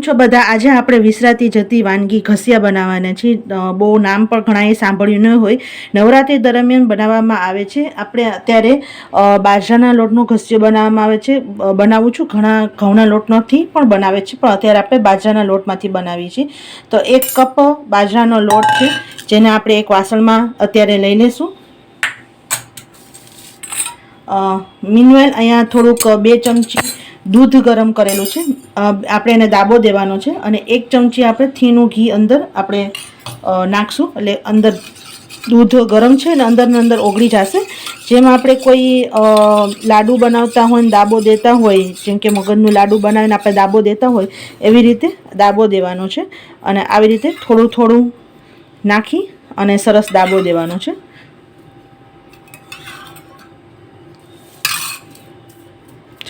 છો બધા? આજે આપણે વિસરાતી જતી વાનગી ઘસિયા બનાવવાના છીએ. બહુ નામ પણ ઘણાએ સાંભળ્યું ન હોય. નવરાત્રિ દરમિયાન બનાવવામાં આવે છે. આપણે અત્યારે બાજરાના લોટનો ઘસિયો બનાવવામાં આવે છે. બનાવું છું. ઘણા ઘઉંના લોટમાંથી પણ બનાવે છે, પણ અત્યારે આપણે બાજરાના લોટમાંથી બનાવીએ છીએ. તો 1 કપ બાજરાનો લોટ છે, જેને આપણે એક વાસણમાં અત્યારે લઈ લઈશું. મીનવેલ અહીંયા થોડુંક 2 ચમચી દૂધ ગરમ કરેલું છે. આપણે એને દાબો દેવાનો છે અને 1 ચમચી આપણે થીનું ઘી અંદર આપણે નાખશું. એટલે અંદર દૂધ ગરમ છે એટલે અંદર ઓગળી જશે. જેમ આપણે કોઈ લાડુ બનાવતા હોય ને દાબો દેતા હોય, જેમ કે મગજનું લાડુ બનાવીને આપણે દાબો દેતા હોય, એવી રીતે દાબો દેવાનો છે. અને આવી રીતે થોડું થોડું નાખી અને સરસ દાબો દેવાનો છે.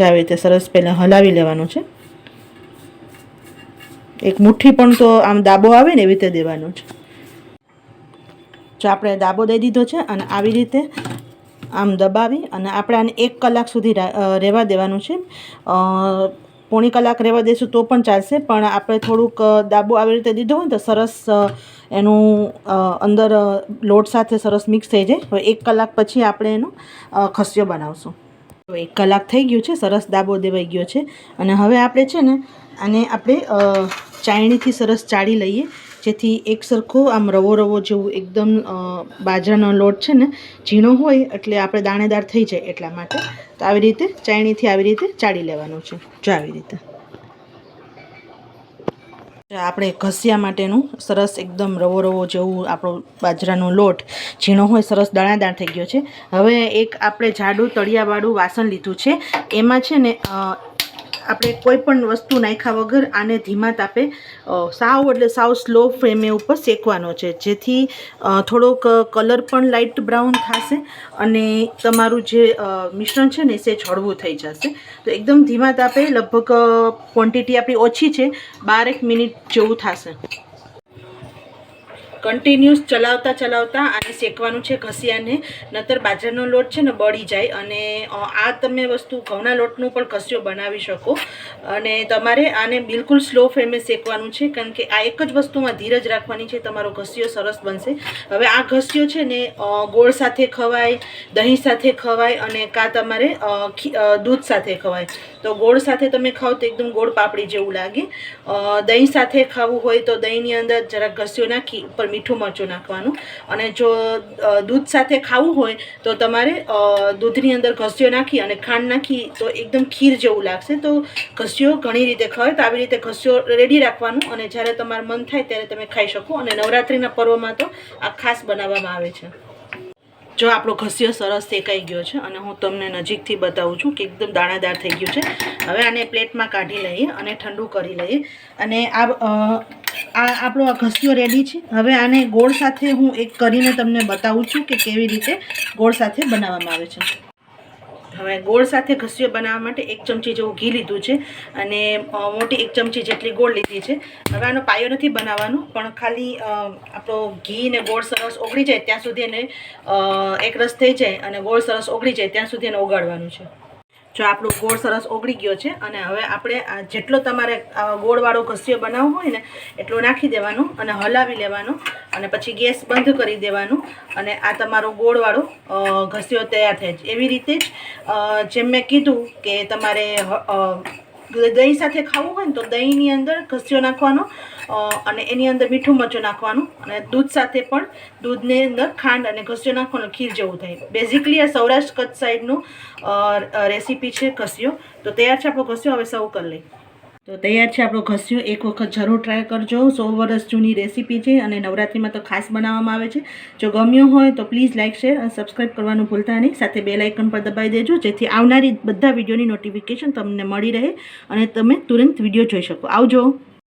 આવી રીતે સરસ પહેલાં હલાવી લેવાનું છે. એક મુઠ્ઠી પણ તો આમ દાબો આવે ને એવી રીતે દેવાનું છે. જો આપણે દાબો દઈ દીધો છે અને આવી રીતે આમ દબાવી અને આપણે આને 1 કલાક સુધી રહેવા દેવાનું છે. પોણી કલાક રહેવા દઈશું તો પણ ચાલશે, પણ આપણે થોડુંક દાબો આવી રીતે દીધો હોય ને તો સરસ એનું અંદર લોટ સાથે સરસ મિક્સ થઈ જાય. હવે 1 કલાક પછી આપણે એનો ખસ્યો બનાવશું. 1 કલાક થઈ ગયું છે, સરસ દાબો દેવાઈ ગયો છે. અને હવે આપણે છે ને આને આપણે ચાળણીથી સરસ ચાળી લઈએ, જેથી એક સરખો આમ રવો રવો જેવું એકદમ બાજરાનો લોટ છે ને ઝીણો હોય એટલે આપણે દાણેદાર થઈ જાય એટલા માટે. તો આવી રીતે ચાળણીથી આવી રીતે ચાળી લેવાનું છે. જો આવી રીતે આપણે ઘસિયા માટેનું સરસ એકદમ રવો રવો જેવું આપણો બાજરાનો લોટ ઝીણો હોય સરસ દાણાદાર થઈ ગયો છે. હવે એક આપણે જાડું તળિયાવાળું વાસણ લીધું છે. એમાં છે ને આપણે કોઈ પણ વસ્તુ નાખ્યા વગર આને ધીમા તાપે સાવ સ્લો ફ્લેમે ઉપર શેકવાનો છે, જેથી થોડોક કલર પણ લાઇટ બ્રાઉન થશે અને તમારું જે મિશ્રણ છે ને એ હળવું થઈ જશે. તો એકદમ ધીમા તાપે, લગભગ ક્વોન્ટિટી આપણી ઓછી છે, 12 મિનિટ જેવું થશે. કન્ટિન્યુઅસ ચલાવતા આને શેકવાનું છે ઘસિયાને, નતર બાજરાનો લોટ છે ને બળી જાય. અને આ તમે વસ્તુ ઘઉંના લોટનું પણ ઘસિયો બનાવી શકો. અને તમારે આને બિલકુલ સ્લો ફ્લેમે શેકવાનું છે, કારણ કે આ એક જ વસ્તુમાં ધીરજ રાખવાની છે, તમારો ઘસિયો સરસ બનશે. હવે આ ઘસિયો છે ને ગોળ સાથે ખવાય, દહીં સાથે ખવાય અને તમારે દૂધ સાથે ખવાય. તો ગોળ સાથે તમે ખાઓ તો એકદમ ગોળ પાપડી જેવું લાગે. દહીં સાથે ખાવું હોય તો દહીંની અંદર જરાક ઘસિયો નાખી ઉપર મીઠું મરચું નાખવાનું. અને જો દૂધ સાથે ખાવું હોય તો તમારે દૂધની અંદર ઘસિયો નાખી અને ખાંડ નાખી તો એકદમ ખીર જેવું લાગશે. તો ઘસિયો ઘણી રીતે ખવાય. તો આવી રીતે ઘસિયો રેડી રાખવાનું અને જ્યારે તમારું મન થાય ત્યારે તમે ખાઈ શકો. અને નવરાત્રિના પર્વમાં તો આ ખાસ બનાવવામાં આવે છે. જો આપણો ઘસિયો સરસ શેકાઈ ગયો છે અને હું તમને નજીકથી બતાવું છું કે એકદમ દાણાદાર થઈ ગયું છે. હવે આને પ્લેટમાં કાઢી લઈએ અને ઠંડુ કરી લઈએ. અને આપણો આ ઘસિયો રેડી છે. હવે આને ગોળ સાથે હું એક કરીને તમને બતાવું છું કે કેવી રીતે ગોળ સાથે બનાવવામાં આવે છે. હવે ગોળ સાથે ઘસિયો બનાવવા માટે 1 ચમચી જેવું ઘી લીધું છે અને મોટી 1 ચમચી જેટલી ગોળ લીધી છે. હવે આનો પાયો નથી બનાવવાનો, પણ ખાલી આપણો ઘી ને ગોળ સરસ ઓગળી જાય ત્યાં સુધી એને એકરસ થઈ જાય અને ગોળ સરસ ઓગળી જાય ત્યાં સુધી એને ઓગાળવાનું છે. જો આપણો ગોળ સરસ ઓગળી ગયો છે અને હવે આપણે જેટલો તમારે ગોળવાળો ઘસિયો બનાવવો હોય ને એટલો નાખી દેવાનો અને હલાવી લેવાનો અને પછી ગેસ બંધ કરી દેવાનું. અને આ તમારો ગોળવાળો ઘસિયો તૈયાર થાય છે. એવી રીતે જ જેમ મેં કીધું કે તમારે દહીં સાથે ખાવું હોય ને તો દહીંની અંદર ઘસિયો નાખવાનો અને એની અંદર મીઠું મરચું નાખવાનું. અને દૂધ સાથે પણ દૂધની અંદર ખાંડ અને ઘસિયો નાખવાનો, ખીર જેવું થાય. બેઝિકલી આ સૌરાષ્ટ્ર કચ્છ સાઈડનું રેસીપી છે ઘસિયો. તો તૈયાર છે આપણો ઘસિયો. હવે સર્વ કરી લઈએ. તો તૈયાર છે આપણો ઘસિયો. એક વખત જરૂર ટ્રાય કરજો. 100 વર્ષ જૂની રેસીપી છે અને નવરાત્રિમાં તો ખાસ બનાવવામાં આવે છે. જો ગમ્યું હોય તો પ્લીઝ લાઇક, શેર અને સબસ્ક્રાઈબ કરવાનું ભૂલતા નહીં. સાથે બેલ આઇકન પર દબાવી દેજો, જેથી આવનારી બધા વિડીયોની નોટિફિકેશન તમને મળી રહે અને તમે તુરંત વિડીયો જોઈ શકો. આવજો.